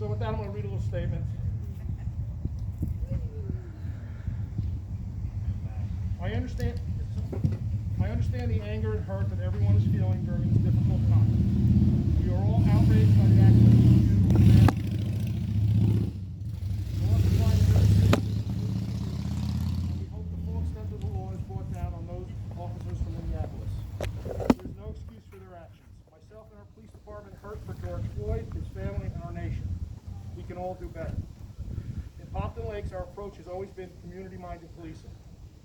So with that, I'm going to read a little statement. I understand the anger and hurt that everyone is feeling during this difficult time. We are all outraged by the actions of you and we want to find very serious and we hope the full extent of the law is brought down on those officers from Minneapolis. There's no excuse for their actions. Myself and our police department hurt for George Floyd, his family, and our nation. We can all do better. In Pompton Lakes, our approach has always been community-minded policing.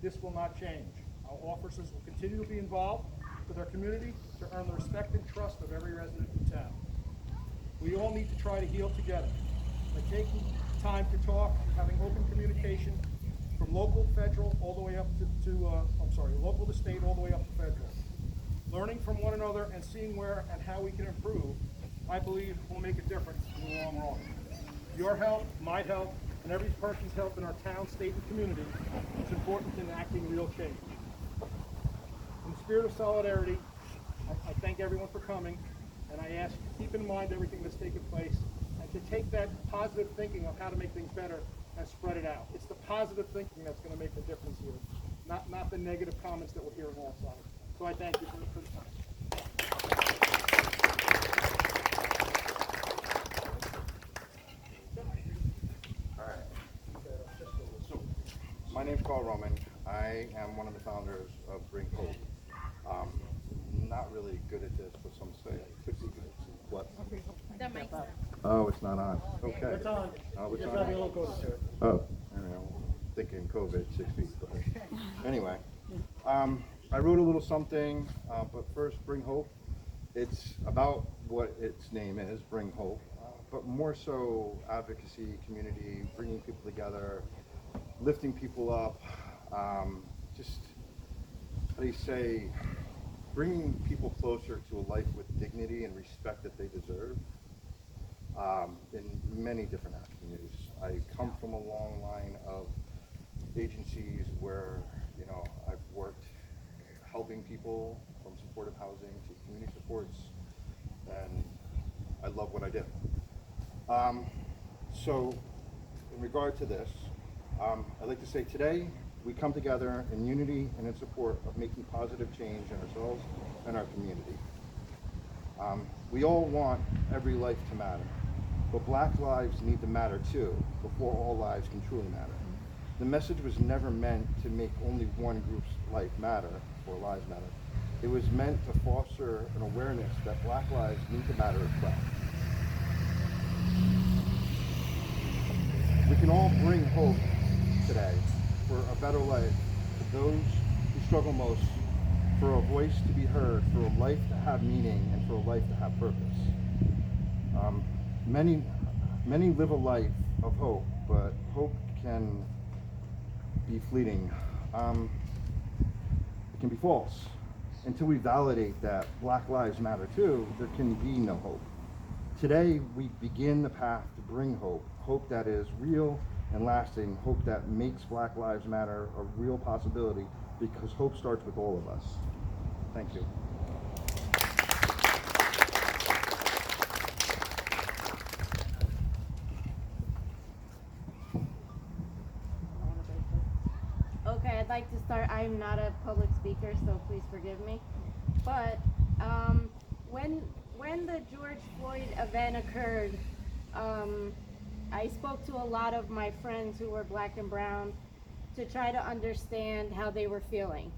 This will not change. Our officers will continue to be involved with our community to earn the respect and trust of every resident in town. We all need to try to heal together by taking time to talk, having open communication from local, federal, all the way up local to state, all the way up to federal. Learning from one another and seeing where and how we can improve, I believe, will make a difference in the long run. Your help, my help, and every person's help in our town, state, and community is important in enacting real change. In the spirit of solidarity, I thank everyone for coming, and I ask you to keep in mind everything that's taken place, and to take that positive thinking of how to make things better and spread it out. It's the positive thinking that's going to make the difference here, not the negative comments that we're hearing all sides. So I thank you for the time. My name's Carl Roman. I am one of the founders of Bring Hope. Not really good at this, but some say I could be good. What? That mic's on. Oh, it's not on. Okay. It's on. Oh, it's Just on. have your logo to it. Oh, I don't know. Thinking COVID, 6 feet. But anyway, I wrote a little something, but first, Bring Hope. It's about what its name is, Bring Hope, but more so advocacy, community, bringing people together, lifting people up, just, how do you say, bringing people closer to a life with dignity and respect that they deserve in many different avenues. I come from a long line of agencies where, I've worked helping people from supportive housing to community supports, and I love what I do. So, in regard to this, I'd like to say today we come together in unity and in support of making positive change in ourselves and our community. We all want every life to matter, but Black lives need to matter too before all lives can truly matter. The message was never meant to make only one group's life matter before lives matter. It was meant to foster an awareness that Black lives need to matter as well. We can all bring hope today for a better life to those who struggle most, for a voice to be heard, for a life to have meaning, and for a life to have purpose. Many live a life of hope, but hope can be fleeting. It can be false. Until we validate that Black lives matter too, there can be no hope. Today, we begin the path to bring hope, hope that is real and lasting, hope that makes Black lives matter a real possibility, because hope starts with all of us. Thank you. Okay, I'd like to start. I'm not a public speaker, so please forgive me. But when the George Floyd event occurred, I spoke to a lot of my friends who were Black and brown to try to understand how they were feeling.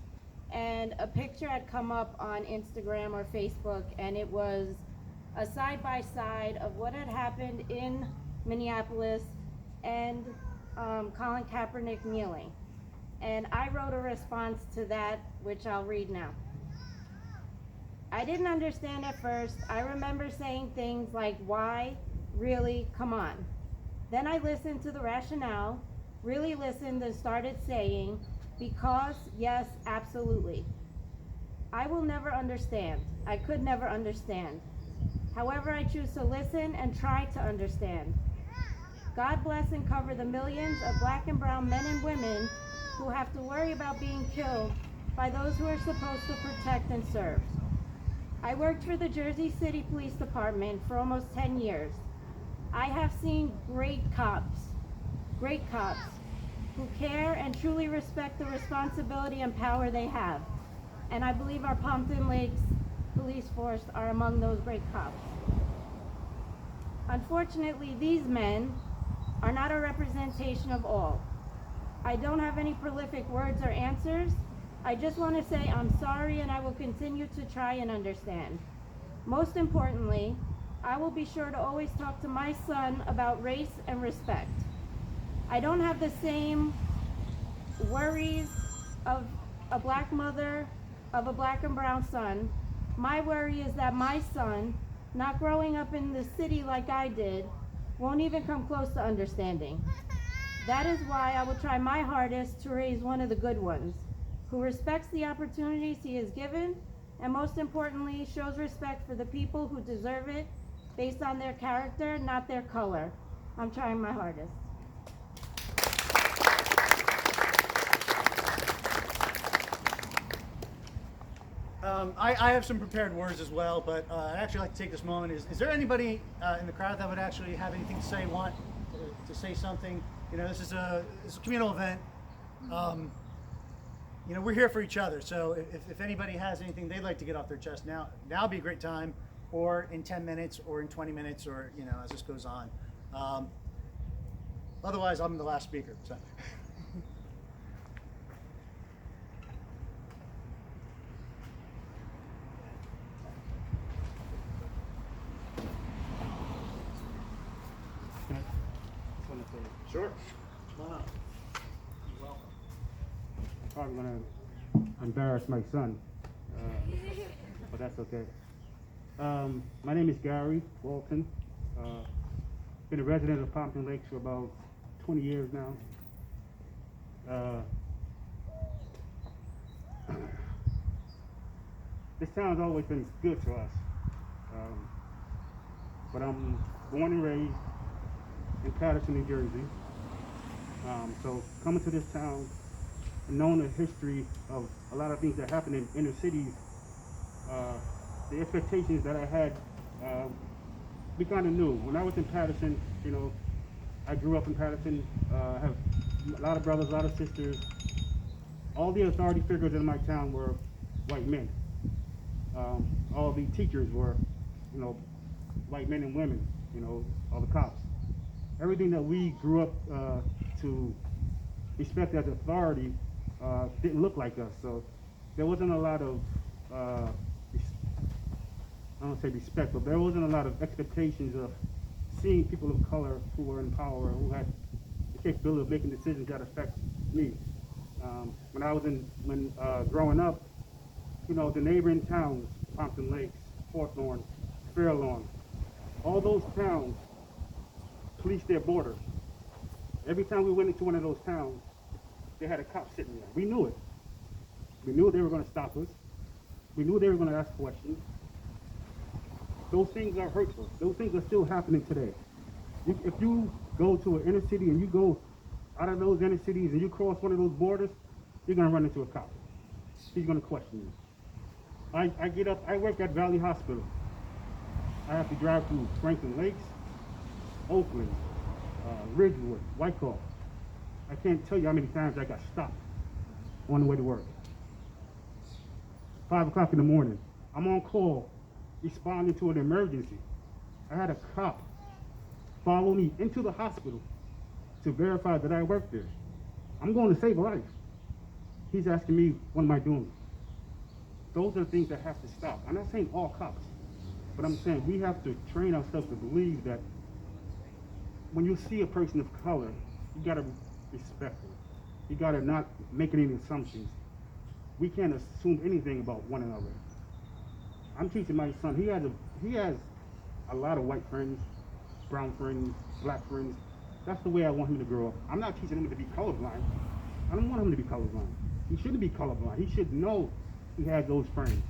And a picture had come up on Instagram or Facebook, and it was a side-by-side of what had happened in Minneapolis and Colin Kaepernick kneeling. And I wrote a response to that, which I'll read now. I didn't understand at first. I remember saying things like, why? Really? Come on. Then I listened to the rationale, really listened, and started saying, because, yes, absolutely. I will never understand. I could never understand. However, I choose to listen and try to understand. God bless and cover the millions of Black and brown men and women who have to worry about being killed by those who are supposed to protect and serve. I worked for the Jersey City Police Department for almost 10 years. I have seen great cops, who care and truly respect the responsibility and power they have. And I believe our Pompton Lakes Police Force are among those great cops. Unfortunately, these men are not a representation of all. I don't have any prolific words or answers. I just want to say I'm sorry, and I will continue to try and understand. Most importantly, I will be sure to always talk to my son about race and respect. I don't have the same worries of a black mother, of a black and brown son. My worry is that my son, not growing up in the city like I did, won't even come close to understanding. That is why I will try my hardest to raise one of the good ones, who respects the opportunities he is given, and most importantly, shows respect for the people who deserve it based on their character, not their color. I'm trying my hardest. I have some prepared words as well, but I'd actually like to take this moment. Is there anybody in the crowd that would actually have anything to say, want to say something? You know, this is a communal event. You know, we're here for each other. So if anybody has anything they'd like to get off their chest, now would be a great time, or in 10 minutes, or in 20 minutes, or, you know, as this goes on. Otherwise, I'm the last speaker. So. Sure. Come on up. You're welcome. Probably gonna embarrass my son, but that's okay. My name is Gary Walton. Been a resident of Pompton Lakes for about 20 years now. This town's always been good to us, but I'm born and raised in Patterson, New Jersey. So coming to this town and knowing the history of a lot of things that happen in inner cities, the expectations that I had, we kind of knew. When I was in Patterson, you know, I grew up in Patterson. I have a lot of brothers, a lot of sisters. All the authority figures in my town were white men. All the teachers were, you know, white men and women, you know, all the cops. Everything that we grew up to respect as authority didn't look like us. So there wasn't a lot of, I don't say respect, but there wasn't a lot of expectations of seeing people of color who were in power, who had the capability of making decisions that affect me. When growing up, you know, the neighboring towns, Pompton Lakes, Hawthorne, Fairlawn, all those towns police their borders. Every time we went into one of those towns, they had a cop sitting there. We knew it. We knew they were going to stop us. We knew they were going to ask questions. Those things are hurtful. Those things are still happening today. If you go to an inner city and you go out of those inner cities and you cross one of those borders, you're going to run into a cop. He's going to question you. I get up, I work at Valley Hospital. I have to drive through Franklin Lakes, Oakland, Ridgewood, Wyckoff. I can't tell you how many times I got stopped on the way to work. 5 o'clock in the morning, I'm on call, responding to an emergency. I had a cop follow me into the hospital to verify that I worked there. I'm going to save a life. He's asking me, what am I doing? Those are the things that have to stop. I'm not saying all cops, but I'm saying we have to train ourselves to believe that when you see a person of color, you gotta respect them. You gotta not make any assumptions. We can't assume anything about one another. I'm teaching my son, he has a lot of white friends, brown friends, black friends. That's the way I want him to grow up. I'm not teaching him to be colorblind. I don't want him to be colorblind. He shouldn't be colorblind. He should know he has those friends.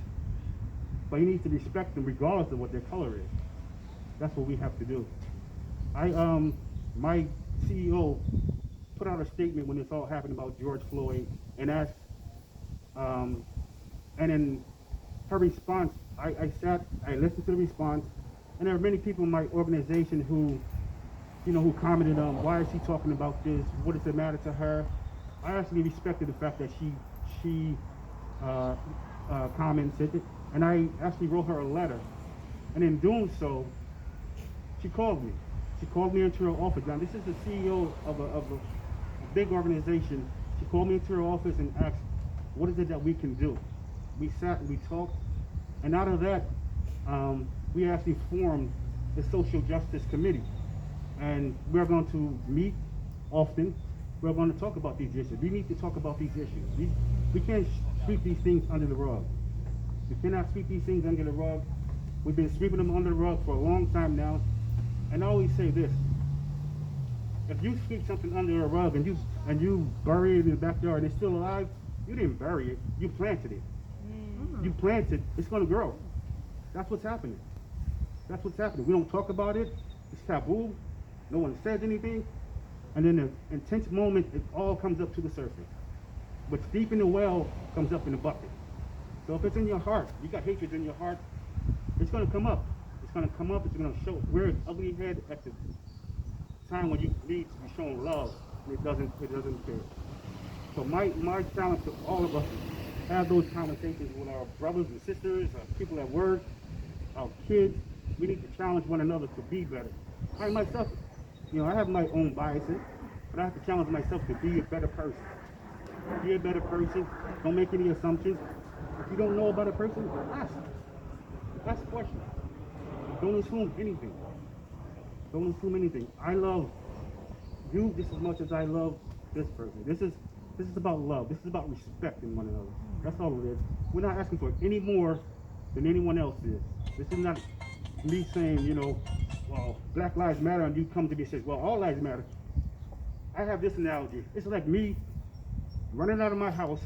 But he needs to respect them regardless of what their color is. That's what we have to do. My CEO put out a statement when this all happened about George Floyd and asked, and in her response, I listened to the response, and there are many people in my organization who who commented on why is he talking about this? What does it matter to her? I actually respected the fact that she commented it, and I actually wrote her a letter. And in doing so, she called me. She called me into her office. Now, this is the CEO of a big organization. She called me into her office and asked, what is it that we can do? We sat and we talked, and out of that, we actually formed the Social Justice Committee. And we're going to meet often. We're going to talk about these issues. We need to talk about these issues. We can't sweep these things under the rug. We cannot sweep these things under the rug. We've been sweeping them under the rug for a long time now. And I always say this: if you sweep something under a rug and you bury it in the backyard and it's still alive, you didn't bury it. You planted it. You planted. It's going to grow. That's what's happening. That's what's happening. We don't talk about it. It's taboo. No one says anything. And then the intense moment, it all comes up to the surface. What's deep in the well comes up in the bucket. So if it's in your heart, you got hatred in your heart, it's going to come up. It's going to come up. It's going to show where its ugly head at the time when you need to be shown love. It doesn't care. So my challenge to all of us is have those conversations with our brothers and sisters, our people at work, our kids. We need to challenge one another to be better. I myself, I have my own biases, but I have to challenge myself to be a better person. Be a better person. Don't make any assumptions. If you don't know about a person, ask. Ask questions. Don't assume anything. Don't assume anything. I love you just as much as I love this person. This is about love. This is about respecting one another. That's all it is. We're not asking for any more than anyone else is. This is not me saying, well, Black Lives Matter, and you come to me and say, well, all lives matter. I have this analogy. It's like me running out of my house,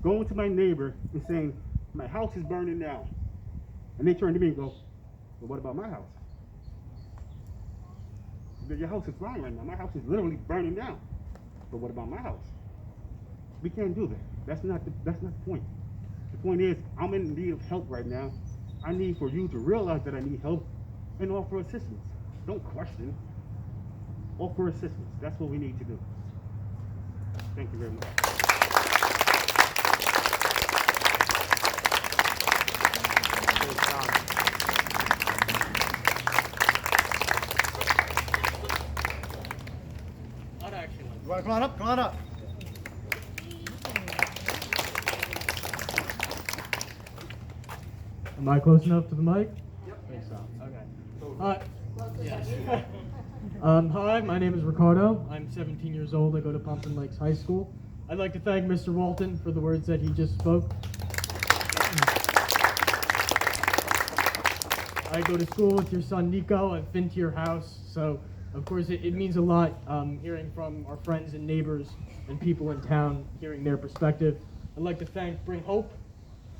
going to my neighbor and saying, my house is burning down. And they turn to me and go, well, what about my house? Your house is fine right now. My house is literally burning down. But what about my house? We can't do that. That's not the point. The point is, I'm in need of help right now. I need for you to realize that I need help and offer assistance. Don't question. Offer assistance. That's what we need to do. Thank you very much. Come on up, come on up. Am I close enough to the mic? Yep. I think so. Okay. Yes. Hi, my name is Ricardo. I'm 17 years old. I go to Pompton Lakes High School. I'd like to thank Mr. Walton for the words that he just spoke. I go to school with your son Nico. I've been to your house, so of course it means a lot hearing from our friends and neighbors and people in town, hearing their perspective. I'd like to thank Bring Hope.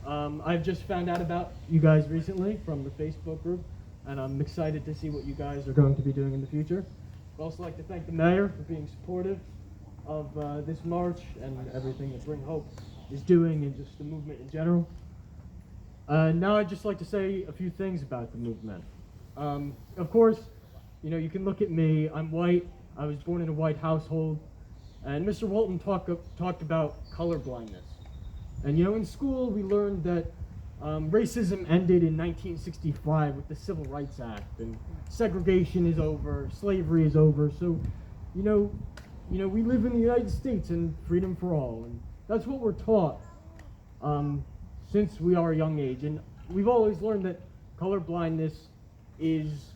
I've just found out about you guys recently from the Facebook group, and I'm excited to see what you guys are going to be doing in the future. I'd also like to thank the mayor for being supportive of this march and everything that Bring Hope is doing and just the movement in general. Now I'd just like to say a few things about the movement. Of course, you can look at me. I'm white. I was born in a white household. And Mr. Walton talked about color blindness. And in school we learned that racism ended in 1965 with the Civil Rights Act, and segregation is over, slavery is over. So, we live in the United States and freedom for all, and that's what we're taught since we are a young age. And we've always learned that color blindness is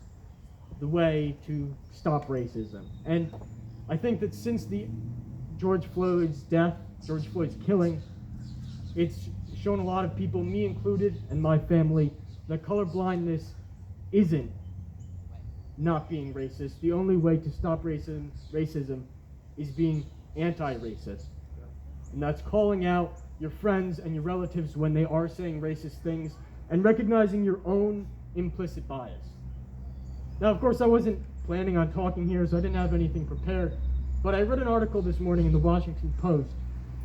the way to stop racism. And I think that since George Floyd's killing, it's shown a lot of people, me included, and my family, that color blindness isn't not being racist. The only way to stop racism is being anti-racist. And that's calling out your friends and your relatives when they are saying racist things and recognizing your own implicit bias. Now, of course, I wasn't planning on talking here, so I didn't have anything prepared, but I read an article this morning in the Washington Post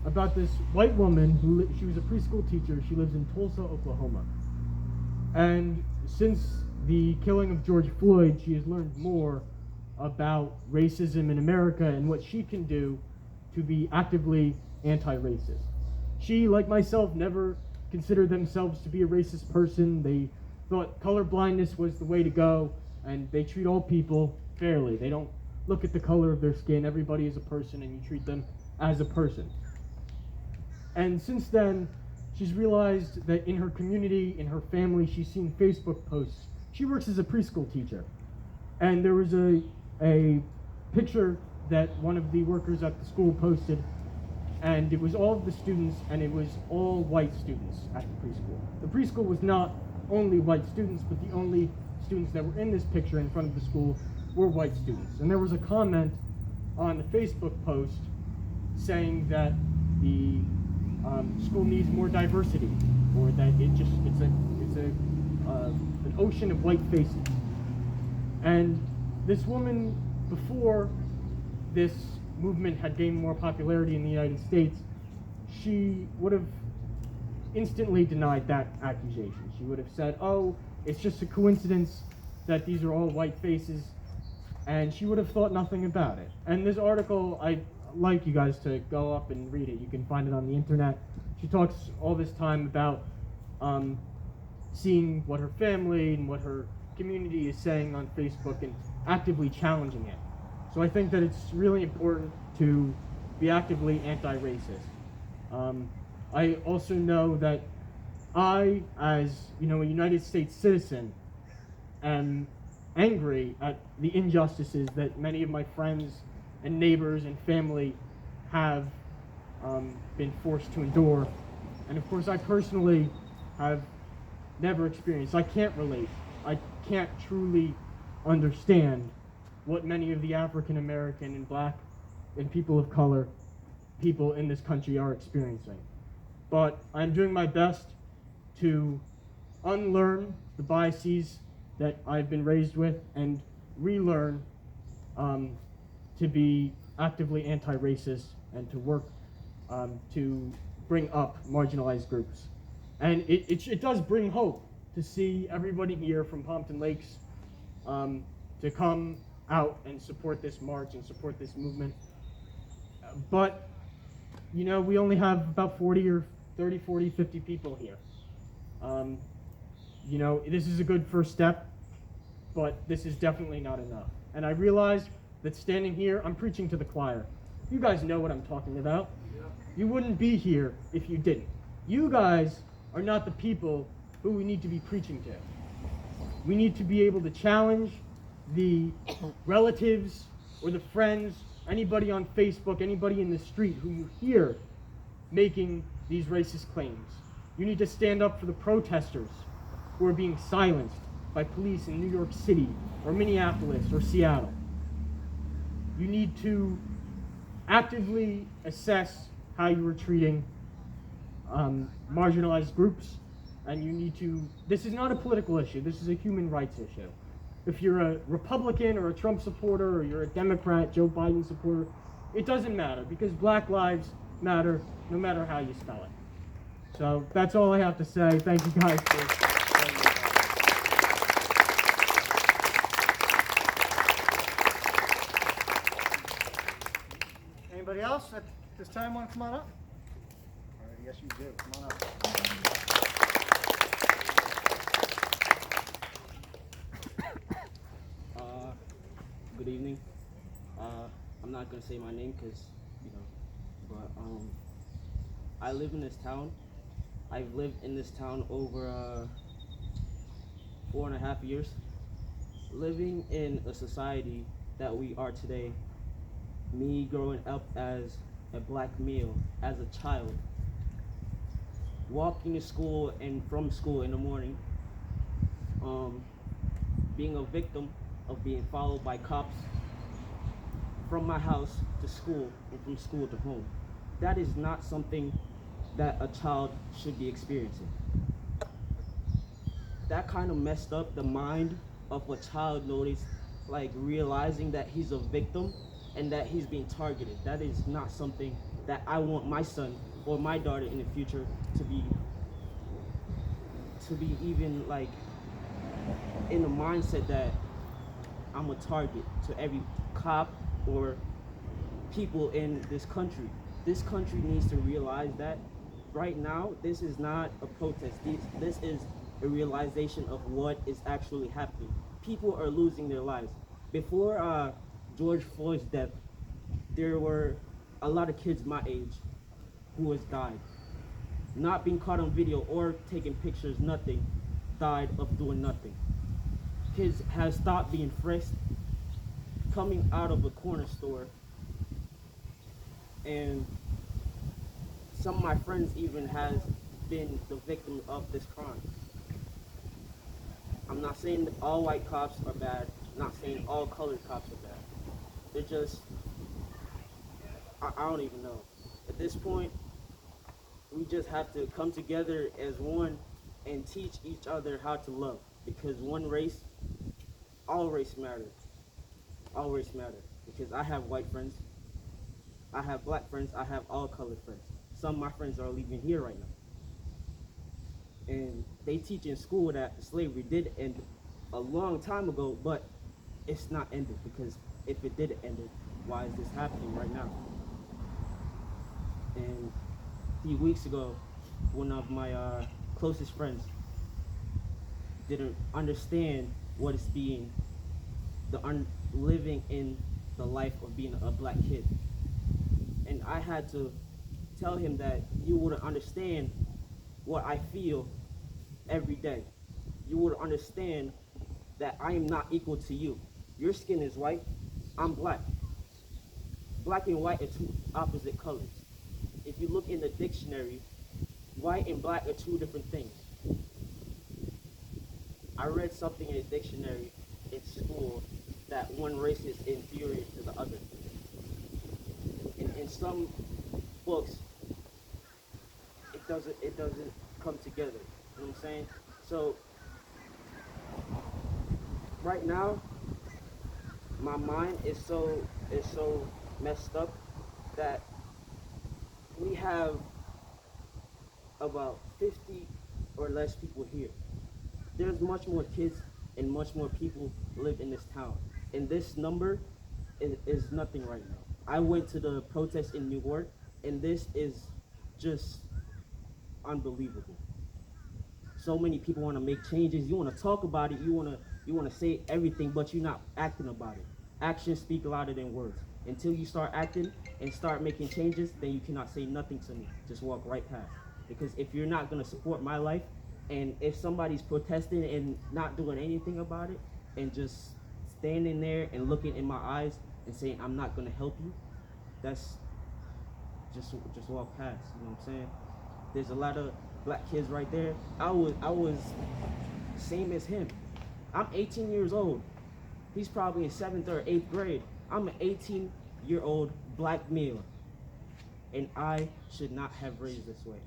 about this white woman she was a preschool teacher. She lives in Tulsa, Oklahoma. And since the killing of George Floyd, she has learned more about racism in America and what she can do to be actively anti-racist. She, like myself, never considered themselves to be a racist person. They thought colorblindness was the way to go, and they treat all people fairly. They don't look at the color of their skin. Everybody is a person, and you treat them as a person. And since then, she's realized that in her community, in her family, she's seen Facebook posts. She works as a preschool teacher. And there was a picture that one of the workers at the school posted, and it was all of the students, and it was all white students at the preschool. The preschool was not only white students, but the only students that were in this picture in front of the school were white students. And there was a comment on the Facebook post saying that the school needs more diversity, or that it's an ocean of white faces. And this woman, before this movement had gained more popularity in the United States, she would have instantly denied that accusation. She would have said, oh, it's just a coincidence that these are all white faces, and she would have thought nothing about it. And this article, I'd like you guys to go up and read it. You can find it on the internet. She talks all this time about seeing what her family and what her community is saying on Facebook and actively challenging it. So I think that it's really important to be actively anti-racist. I also know that I, as a United States citizen, am angry at the injustices that many of my friends and neighbors and family have been forced to endure. And of course, I personally have never experienced. I can't relate. I can't truly understand what many of the African American and Black and people of color people in this country are experiencing. But I'm doing my best to unlearn the biases that I've been raised with and relearn to be actively anti-racist and to work to bring up marginalized groups. And it does bring hope to see everybody here from Pompton Lakes to come out and support this march and support this movement. But, we only have about 40, 50 people here. This is a good first step, but this is definitely not enough. And I realize that standing here, I'm preaching to the choir. You guys know what I'm talking about. You wouldn't be here if you didn't. You guys are not the people who we need to be preaching to. We need to be able to challenge the relatives or the friends, anybody on Facebook, anybody in the street who you hear making these racist claims. You need to stand up for the protesters who are being silenced by police in New York City or Minneapolis or Seattle. You need to actively assess how you are treating marginalized groups, and you need to, this is not a political issue, this is a human rights issue. If you're a Republican or a Trump supporter, or you're a Democrat, Joe Biden supporter, it doesn't matter, because Black lives matter no matter how you spell it. So that's all I have to say. Thank you guys for Anybody else at this time want to come on up? All right, yes you do. Come on up. Good evening. I'm not gonna say my name because, but I live in this town. I've lived in this town over 4.5 years. Living in a society that we are today, me growing up as a Black male, as a child, walking to school and from school in the morning, being a victim of being followed by cops from my house to school and from school to home. That is not something that a child should be experiencing. That kind of messed up the mind of a child, realizing that he's a victim and that he's being targeted. That is not something that I want my son or my daughter in the future to be even in the mindset that I'm a target to every cop or people in this country. This country needs to realize that right now, this is not a protest. This is a realization of what is actually happening. People are losing their lives. Before George Floyd's death, there were a lot of kids my age who has died. Not being caught on video or taking pictures, nothing, died of doing nothing. Kids have stopped being frisked, coming out of a corner store, and some of my friends even has been the victim of this crime. I'm not saying that all white cops are bad, I'm not saying all colored cops are bad. They're just, I don't even know. At this point, we just have to come together as one and teach each other how to love. Because one race, all race matter. All race matter. Because I have white friends, I have black friends, I have all colored friends. Some of my friends are leaving here right now. And they teach in school that slavery did end a long time ago, but it's not ended. Because if it did end it, why is this happening right now? And a few weeks ago, one of my closest friends didn't understand what it's being, living in the life of being a black kid. And I had to tell him that you wouldn't understand what I feel every day. You would understand that I am not equal to you. Your skin is white, I'm black. Black and white are two opposite colors. If you look in the dictionary, white and black are two different things. I read something in a dictionary in school that one race is inferior to the other. In some books, it doesn't come together. You know what I'm saying? So right now, my mind is so messed up that we have about 50 or less people here. There's much more kids and much more people live in this town. And this number is nothing right now. I went to the protest in New York, and this is just unbelievable. So many people want to make changes. You want to talk about it. You want to say everything, but you're not acting about it. Actions speak louder than words. Until you start acting and start making changes, then you cannot say nothing to me. Just walk right past. Because if you're not going to support my life, and if somebody's protesting and not doing anything about it, and just standing there and looking in my eyes and saying, I'm not going to help you, that's just walk past. You know what I'm saying? There's a lot of black kids right there. I was same as him. I'm 18 years old. He's probably in 7th or 8th grade. I'm an 18-year-old black male. And I should not have raised this way.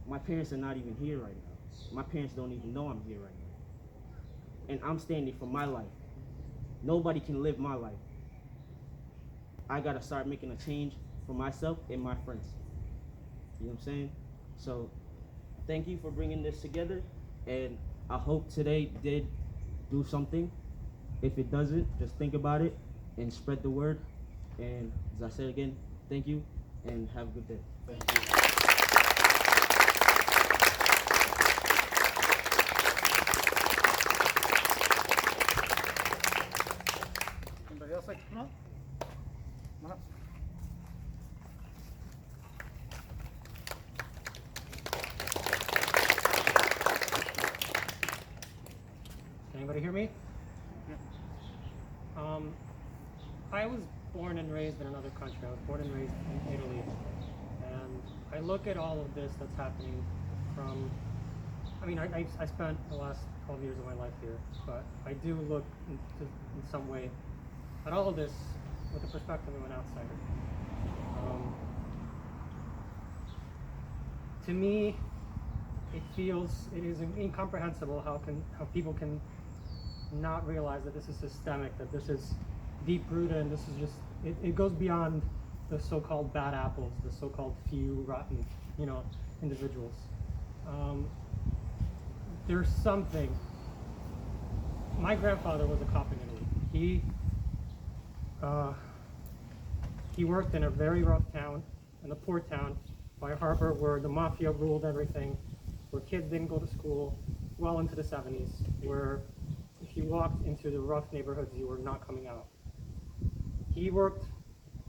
My parents are not even here right now. My parents don't even know I'm here right now. And I'm standing for my life. Nobody can live my life. I gotta start making a change for myself and my friends. You know what I'm saying? So, thank you for bringing this together. And I hope today did do something. If it doesn't, just think about it and spread the word. And as I said again, thank you and have a good day. Thank you. Anybody else like to come up? Come up. Can anybody hear me? I was born and raised in another country. I was born and raised in Italy. And I look at all of this that's happening from, I spent the last 12 years of my life here, but I do look in some way at all of this with the perspective of an outsider. To me, it is incomprehensible how people can not realize that this is systemic, that this is deep-rooted, and this is just, it goes beyond the so-called bad apples, the so-called few rotten, individuals. There's something. My grandfather was a cop in Italy. He worked in a very rough town, in a poor town by a harbor where the mafia ruled everything, where kids didn't go to school well into the 70s, where if you walked into the rough neighborhoods, you were not coming out. He worked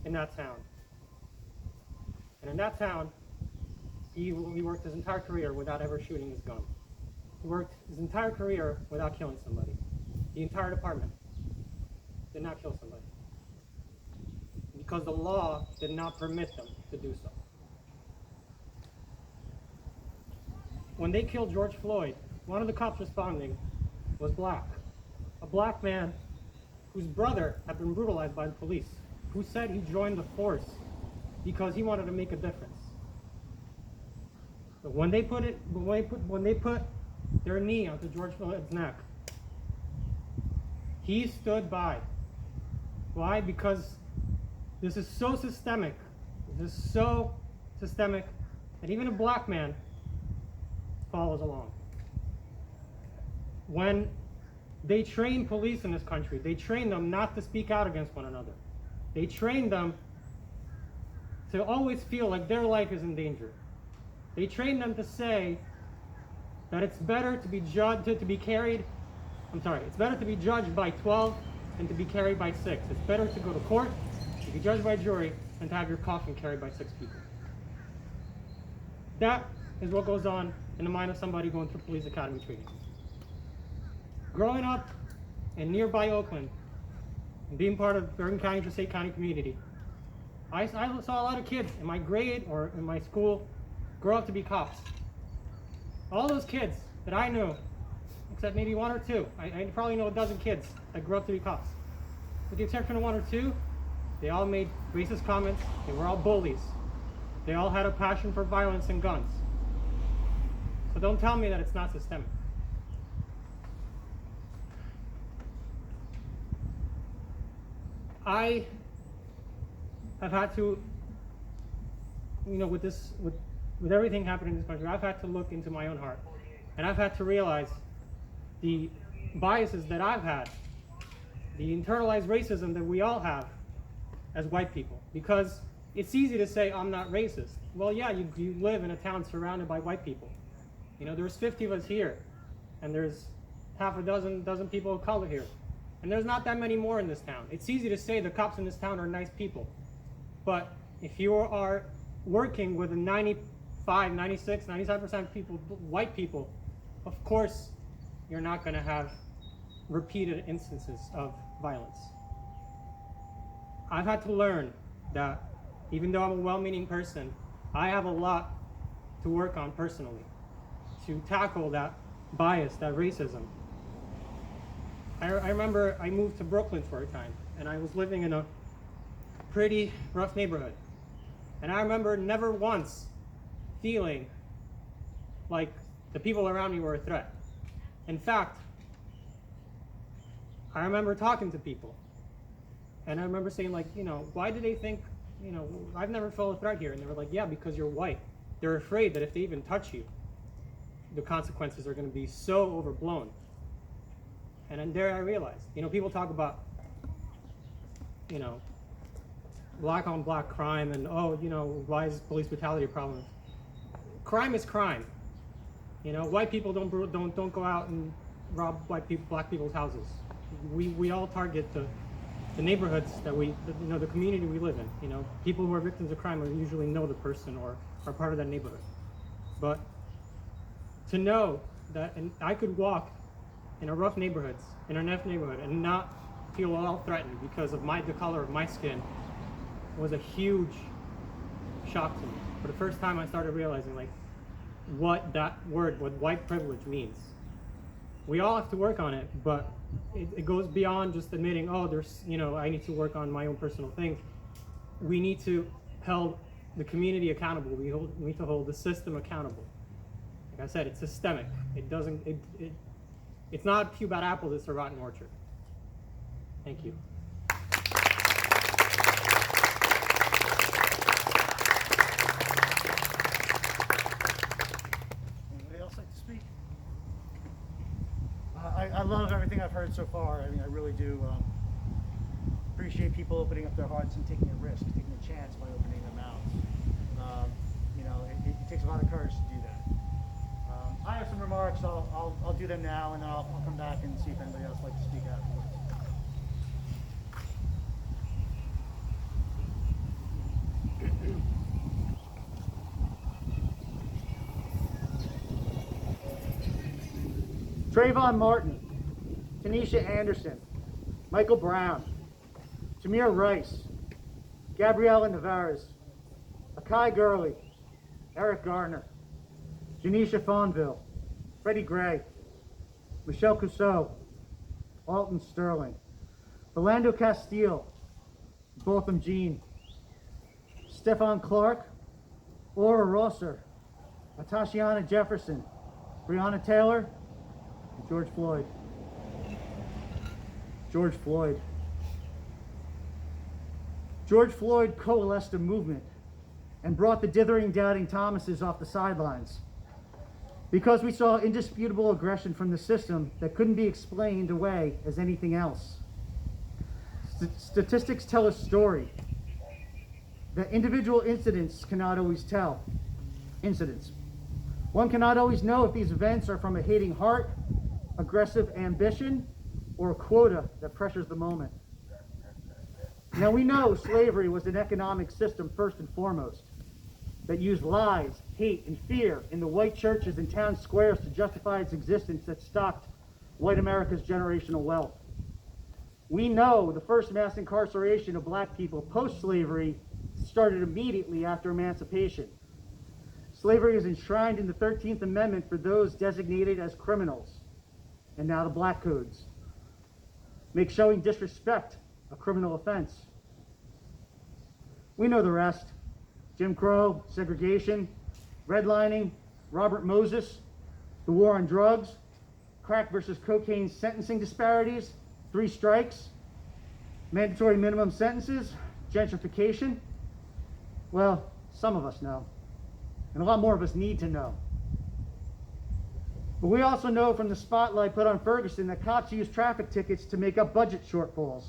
in that town. And in that town, he worked his entire career without ever shooting his gun. He worked his entire career without killing somebody. The entire department did not kill somebody, because the law did not permit them to do so. When they killed George Floyd, one of the cops responding was black. A black man whose brother had been brutalized by the police, who said he joined the force because he wanted to make a difference. But when they put their knee onto George Floyd's neck, he stood by. Why? Because this is so systemic. This is so systemic that even a black man follows along. When they train police in this country, they train them not to speak out against one another. They train them to always feel like their life is in danger. They train them to say that it's better to be judged, it's better to be judged by 12 than to be carried by 6. It's better to go to court, to be judged by a jury, than to have your coffin carried by 6 people. That is what goes on in the mind of somebody going through police academy training. Growing up in nearby Oakland, and being part of Bergen County, Passaic County community, I saw a lot of kids in my grade or in my school grow up to be cops. All those kids that I knew, except maybe 1 or 2, I probably know a dozen kids that grew up to be cops. With the exception of 1 or 2, they all made racist comments, they were all bullies. They all had a passion for violence and guns. So don't tell me that it's not systemic. I have had to, with everything happening in this country, I've had to look into my own heart. And I've had to realize the biases that I've had, the internalized racism that we all have as white people. Because it's easy to say, I'm not racist. Well, yeah, you live in a town surrounded by white people. There's 50 of us here, and there's half a dozen people of color here. And there's not that many more in this town. It's easy to say the cops in this town are nice people. But if you are working with a 95, 96, 97% people, white people, of course you're not going to have repeated instances of violence. I've had to learn that even though I'm a well-meaning person, I have a lot to work on personally to tackle that bias, that racism. I remember I moved to Brooklyn for a time, and I was living in a pretty rough neighborhood. And I remember never once feeling like the people around me were a threat. In fact, I remember talking to people, and I remember saying, why do they think, I've never felt a threat here? And they were like, yeah, because you're white. They're afraid that if they even touch you, the consequences are going to be so overblown. And then there I realized, people talk about, black on black crime and, why is police brutality a problem? Crime is crime. White people don't go out and rob black people's houses. We all target the neighborhoods that the community we live in. People who are victims of crime usually know the person or are part of that neighborhood. But to know that I could walk in a rough neighborhood and not feel at all threatened because of the color of my skin was a huge shock to me. For the first time I started realizing what that word, what white privilege means. We all have to work on it, but it goes beyond just admitting, I need to work on my own personal things. We need to hold the community accountable. We need to hold the system accountable. Like I said, it's systemic. It's not a few bad apples, it's a rotten orchard. Thank you. Anybody else like to speak? I love everything I've heard so far. I really do. appreciate people opening up their hearts and taking a risk, taking a chance by opening their mouths. You know, it takes a lot of courage to do that. I have some remarks. I'll do them now, and then I'll come back and see if anybody else would like to speak afterwards. Trayvon Martin, Tanisha Anderson, Michael Brown, Tamir Rice, Gabriella Nevarez, Akai Gurley, Eric Garner, Janisha Fonville, Freddie Gray, Michelle Cusseaux, Alton Sterling, Philando Castille, Botham Jean, Stephan Clark, Ora Rosser, Atatiana Jefferson, Breonna Taylor, and George Floyd. George Floyd. George Floyd coalesced a movement and brought the Dithering Doubting Thomases off the sidelines because we saw indisputable aggression from the system that couldn't be explained away as anything else. Statistics tell a story that individual incidents cannot always tell. Incidents. One cannot always know if these events are from a hating heart, aggressive ambition, or a quota that pressures the moment. Now we know slavery was an economic system first and foremost that used lies, hate, and fear in the white churches and town squares to justify its existence that stocked white America's generational wealth. We know the first mass incarceration of black people post-slavery started immediately after emancipation. Slavery is enshrined in the 13th Amendment for those designated as criminals. And now the black codes make showing disrespect a criminal offense. We know the rest. Jim Crow, segregation, redlining, Robert Moses, the war on drugs, crack versus cocaine sentencing disparities, 3 strikes, mandatory minimum sentences, gentrification. Well, some of us know, and a lot more of us need to know. But we also know from the spotlight put on Ferguson that cops use traffic tickets to make up budget shortfalls.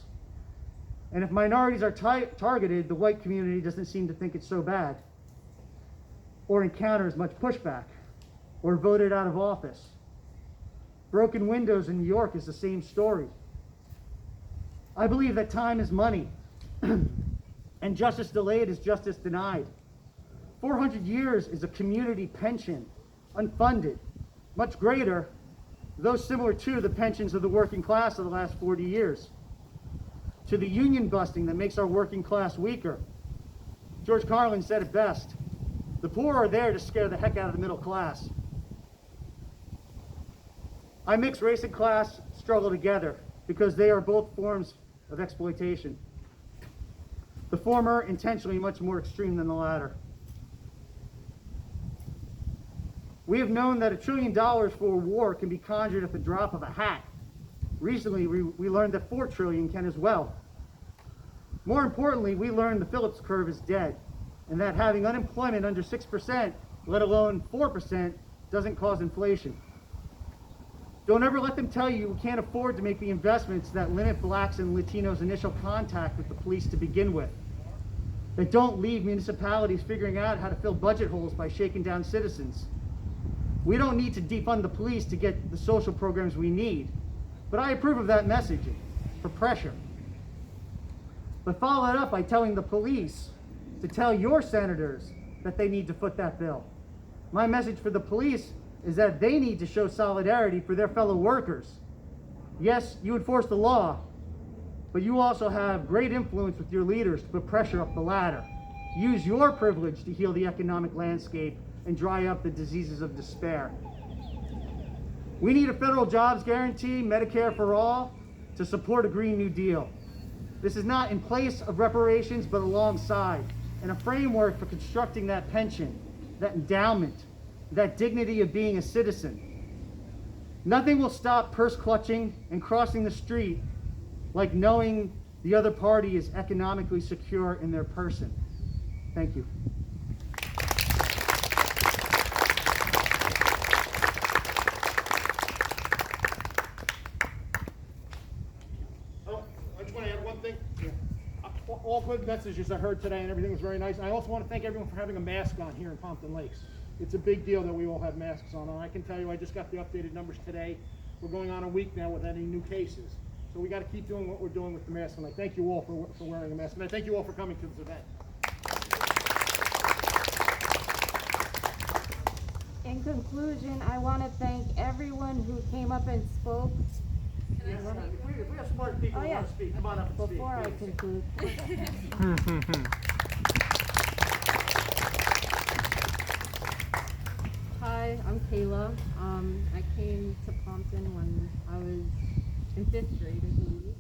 And if minorities are targeted, the white community doesn't seem to think it's so bad, or encounters much pushback, or voted out of office. Broken windows in New York is the same story. I believe that time is money, and justice delayed is justice denied. 400 years is a community pension, unfunded, much greater, though similar to the pensions of the working class of the last 40 years. To the union busting that makes our working class weaker. George Carlin said it best. The poor are there to scare the heck out of the middle class. I mix race and class struggle together because they are both forms of exploitation. The former intentionally much more extreme than the latter. We have known that $1 trillion for war can be conjured at the drop of a hat. Recently, we learned that 4 trillion can as well. More importantly, we learned the Phillips curve is dead, and that having unemployment under 6%, let alone 4%, doesn't cause inflation. Don't ever let them tell you we can't afford to make the investments that limit blacks and Latinos' initial contact with the police to begin with. That don't leave municipalities figuring out how to fill budget holes by shaking down citizens. We don't need to defund the police to get the social programs we need. But I approve of that messaging for pressure. But follow it up by telling the police to tell your senators that they need to foot that bill. My message for the police is that they need to show solidarity for their fellow workers. Yes, you enforce the law, but you also have great influence with your leaders to put pressure up the ladder. Use your privilege to heal the economic landscape and dry up the diseases of despair. We need a federal jobs guarantee, Medicare for all, to support a Green New Deal. This is not in place of reparations, but alongside, and a framework for constructing that pension, that endowment, that dignity of being a citizen. Nothing will stop purse clutching and crossing the street like knowing the other party is economically secure in their person. Thank you. one thing. All good messages I heard today, and everything was very nice. I also want to thank everyone for having a mask on here in Pompton Lakes. It's a big deal that we all have masks on. And I can tell you, I just got the updated numbers today. We're going on a week now without any new cases. So we got to keep doing what we're doing with the mask. And I thank you all for wearing a mask. And I thank you all for coming to this event. In conclusion, I want to thank everyone who came up and spoke. If we have smart people who want to speak, come on up and speak. Before I conclude. Hi, I'm Kayla. I came to Pompton when I was in 5th grade, I believe.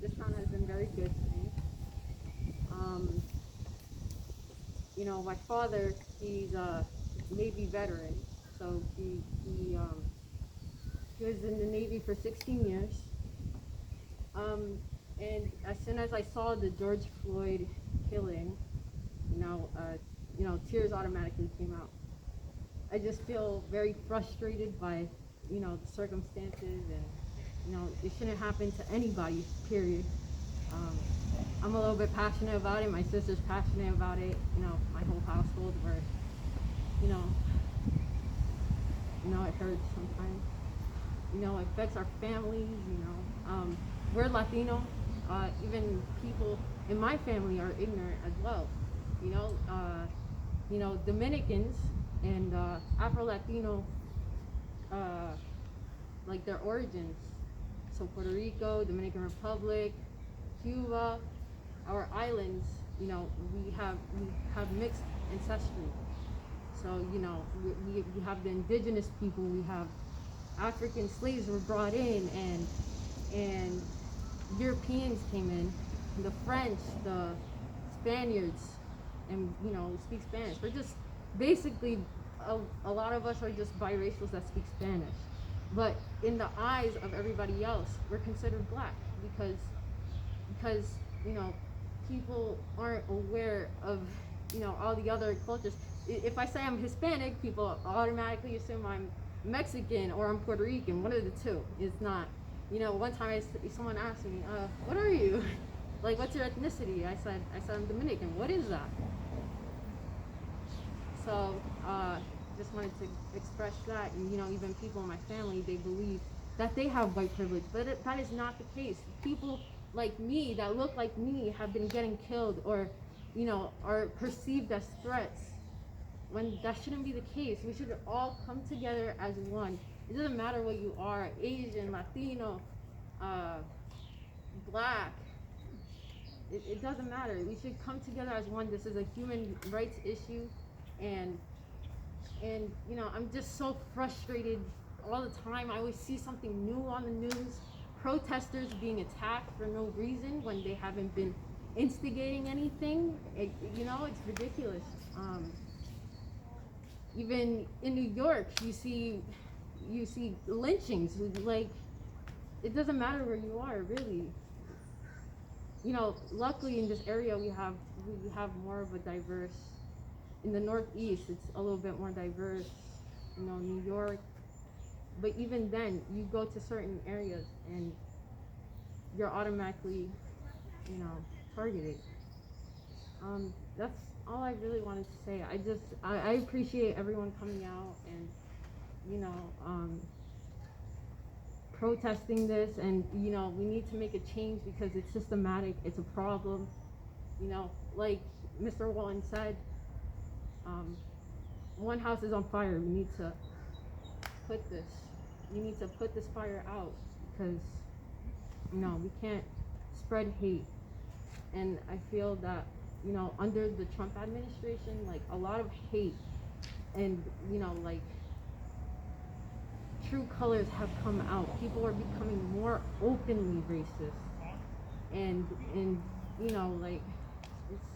This town has been very good to me. You know, my father, he's a Navy veteran, so he was in the Navy for 16 years. And as soon as I saw the George Floyd killing, you know, tears automatically came out. I just feel very frustrated by, you know, the circumstances, and, you know, it shouldn't happen to anybody, period. I'm a little bit passionate about it. My sister's passionate about it. You know, my whole household, where, you know, it hurts sometimes. You know, it affects our families, you know. We're Latino. Even people in my family are ignorant as well. You know, Dominicans and Afro-Latino, like their origins. So Puerto Rico, Dominican Republic, Cuba, our islands, you know, we have mixed ancestry. So, you know, we have the indigenous people, we have African slaves were brought in, and Europeans came in, the French, the Spaniards, and, you know, we speak Spanish. We're just basically, a lot of us are just biracials that speak Spanish. But in the eyes of everybody else, we're considered black because, you know, people aren't aware of, you know, all the other cultures. If I say I'm Hispanic, people automatically assume I'm Mexican or I'm Puerto Rican. One of the two. It's not. You know, one time someone asked me, what are you? Like, what's your ethnicity? I said I'm Dominican. What is that? So, just wanted to express that. And, you know, even people in my family, they believe that they have white privilege, but that is not the case. People like me, that look like me, have been getting killed, or, you know, are perceived as threats, when that shouldn't be the case. We should all come together as one. It doesn't matter what you are, Asian, Latino, black. It doesn't matter. We should come together as one. This is a human rights issue, and you know, I'm just so frustrated all the time. I always see something new on the news. Protesters being attacked for no reason when they haven't been instigating anything. You know, it's ridiculous. Even in New York, you see lynchings. Like, it doesn't matter where you are, really. You know, luckily in this area we have more of a diverse. In the Northeast, it's a little bit more diverse. You know, New York. But even then, you go to certain areas and you're automatically, you know, targeted. That's all I really wanted to say. I appreciate everyone coming out and, you know, protesting this, and, you know, we need to make a change because it's systematic, it's a problem. You know, like Mr. Wallen said, one house is on fire. We need to put this fire out, because, you know, we can't spread hate. And I feel that, you know, under the Trump administration, like, a lot of hate and, you know, like, true colors have come out. People are becoming more openly racist, and you know, like,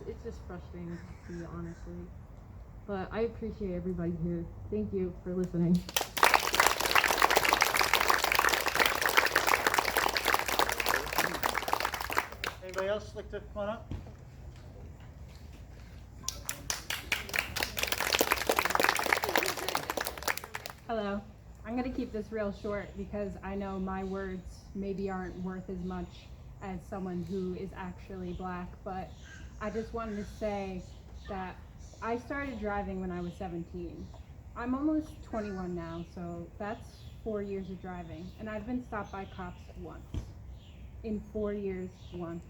it's just frustrating to me, honestly. But I appreciate everybody here. Thank you for listening. Anybody else like to come on up? Hello. I'm going to keep this real short because I know my words maybe aren't worth as much as someone who is actually black, but I just wanted to say that I started driving when I was 17. I'm almost 21 now, so that's 4 years of driving, and I've been stopped by cops once. In 4 years, once.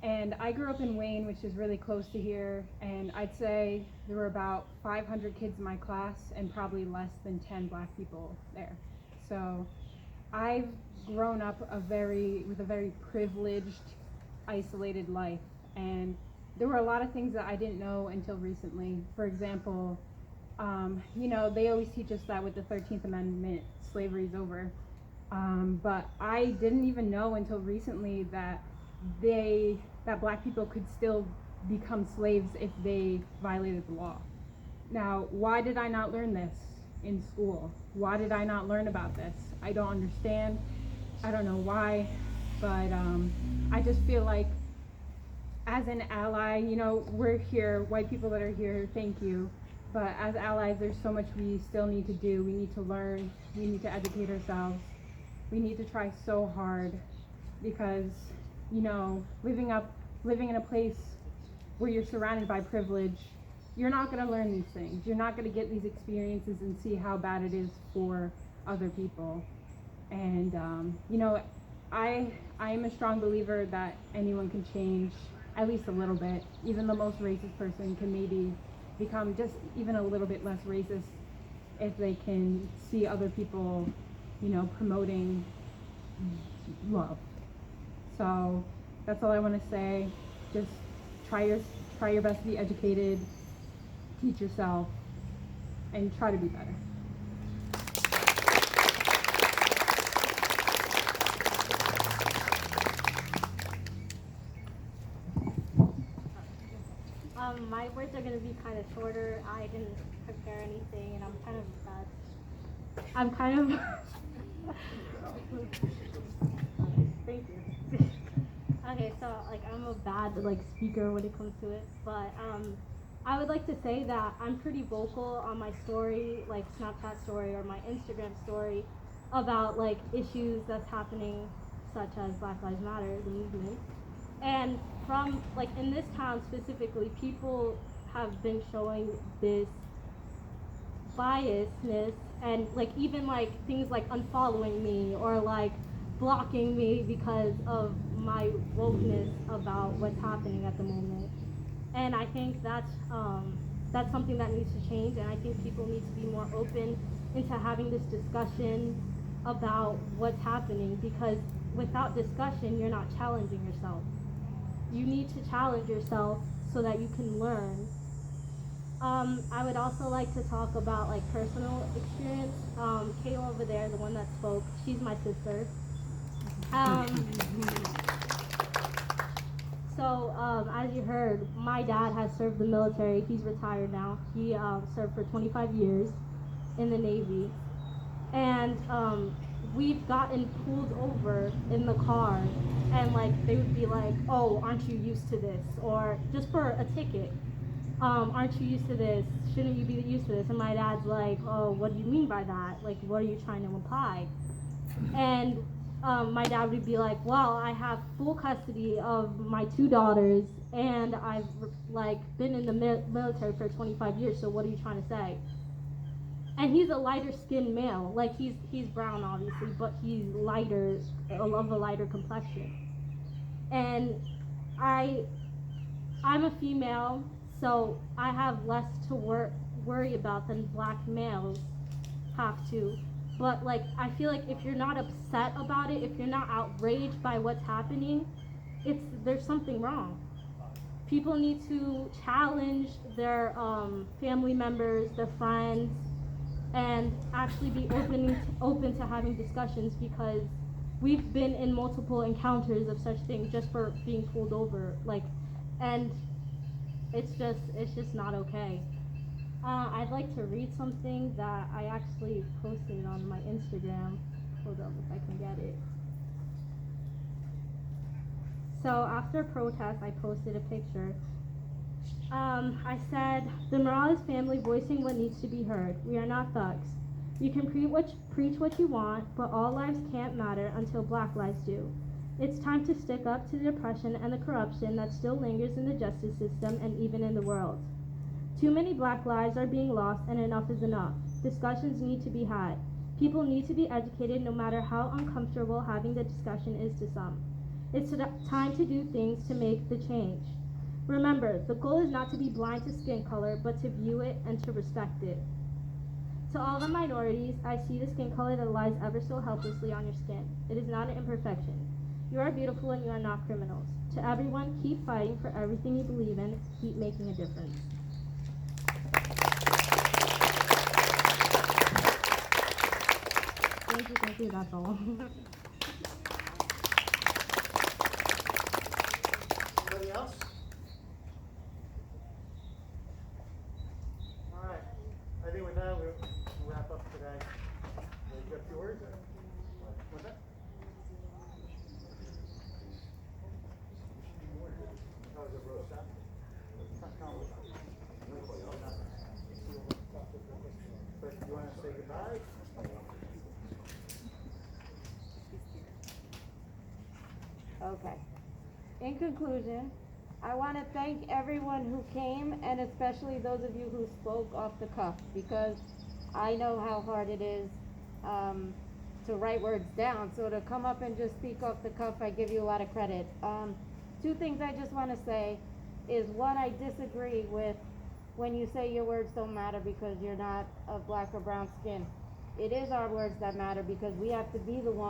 And I grew up in Wayne, which is really close to here, and I'd say there were about 500 kids in my class and probably less than 10 black people there. So I've grown up with a very privileged, isolated life, and there were a lot of things that I didn't know until recently. For example, they always teach us that with the 13th Amendment, slavery's over. But I didn't even know until recently that black people could still become slaves if they violated the law. Now, why did I not learn this in school? Why did I not learn about this? I don't understand. I don't know why, but I just feel like as an ally, we're here, white people that are here, thank you. But as allies, there's so much we still need to do. We need to learn, we need to educate ourselves. We need to try so hard because, living in a place where you're surrounded by privilege, you're not going to learn these things. You're not going to get these experiences and see how bad it is for other people. And, I am a strong believer that anyone can change at least a little bit. Even the most racist person can maybe become just even a little bit less racist if they can see other people, promoting love. So that's all I want to say. Just try your best to be educated, teach yourself, and try to be better. My words are going to be kind of shorter. I didn't prepare anything, and I'm kind of thank you. Okay, so I'm a bad speaker when it comes to it, but I would like to say that I'm pretty vocal on my story, like Snapchat story or my Instagram story, about issues that's happening, such as Black Lives Matter, the movement. And from in this town specifically, people have been showing this biasness and even things like unfollowing me or blocking me because of my wokeness about what's happening at the moment. And I think that's something that needs to change, and I think people need to be more open into having this discussion about what's happening, because without discussion, you're not challenging yourself. You need to challenge yourself so that you can learn. I would also like to talk about personal experience. Kayla over there, the one that spoke, she's my sister. So as you heard, my dad has served the military. He's retired now. He served for 25 years in the Navy. And we've gotten pulled over in the car, and they would be like, oh, aren't you used to this? Or just for a ticket, aren't you used to this? Shouldn't you be used to this? And my dad's like, oh, what do you mean by that? What are you trying to imply? And my dad would be like, well, I have full custody of my 2 daughters, and I've been in the military for 25 years, so what are you trying to say? And he's a lighter skinned male. He's brown obviously, but he's lighter, of a lighter complexion. And I'm a female, so I have less to worry about than black males have to. But I feel like if you're not upset about it, if you're not outraged by what's happening, there's something wrong. People need to challenge their family members, their friends, and actually be open to having discussions, because we've been in multiple encounters of such things just for being pulled over, and it's just not okay. I'd like to read something that I actually posted on my Instagram. Hold up if I can get it. So after protest, I posted a picture. I said, the Morales family voicing what needs to be heard. We are not thugs. You can preach what you want, but all lives can't matter until black lives do. It's time to stick up to the oppression and the corruption that still lingers in the justice system and even in the world. Too many Black lives are being lost, and enough is enough. Discussions need to be had. People need to be educated, no matter how uncomfortable having the discussion is to some. It's time to do things to make the change. Remember, the goal is not to be blind to skin color, but to view it and to respect it. To all the minorities, I see the skin color that lies ever so helplessly on your skin. It is not an imperfection. You are beautiful and you are not criminals. To everyone, keep fighting for everything you believe in. Keep making a difference. Thank you, that's all. Anybody else? All right. I think with that, we'll wrap up today. You got a few words? What's that? How was it, bro? But you want to say goodbye? Okay. In conclusion, I want to thank everyone who came, and especially those of you who spoke off the cuff, because I know how hard it is to write words down. So to come up and just speak off the cuff, I give you a lot of credit. Two things I just want to say is, one, I disagree with when you say your words don't matter because you're not of Black or brown skin. It is our words that matter, because we have to be the ones